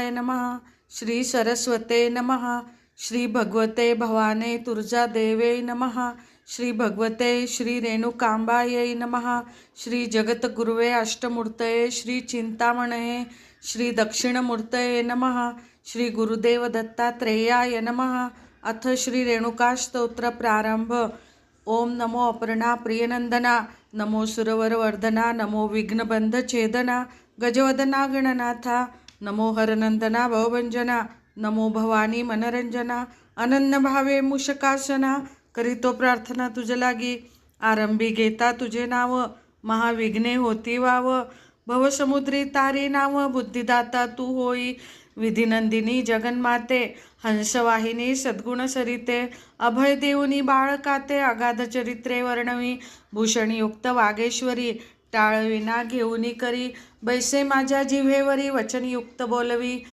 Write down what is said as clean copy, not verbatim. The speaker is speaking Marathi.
नमः. श्री सरस्वते नमः. श्री भगवते भवाने तुळजादेवे नमः. श्री भगवते श्री रेणुकांबायै नमः. श्री जगद्गुरुवे अष्टमूर्तये श्री चिंतामणये श्री दक्षिणमूर्तये नमः. श्री गुरुदेव दत्तात्रेयाय नमः. अथ श्री रेणुका स्तोत्र प्रारंभ. ओम नमो अपर्णा प्रियनंदना, नमो सुरवरवर्धना, नमो विघ्नबंध छेदना, गजवदना गणनाथा, नमो हरनंदना भवभंजना, नमो भवानी मनरंजना, अनन्य भावे मूषकासना. करीतो प्रार्थना तुझ लागी, आरंभी घेता तुझे नाव, महाविघ्ने होती वाव. भवसमुद्री तारी नाव, बुद्धिदाता तू होई. विधिनंदिनी जगन्माते, हंसवाहिनी सद्गुण सरिते, अभय देऊनी बाळकाते, अगाध चरित्रे वर्णवी. भूषणयुक्त वागेश्वरी, टाळविना घेऊनी करी, बैसे माझ्या जिव्हेवरी, वचनयुक्त बोलवी.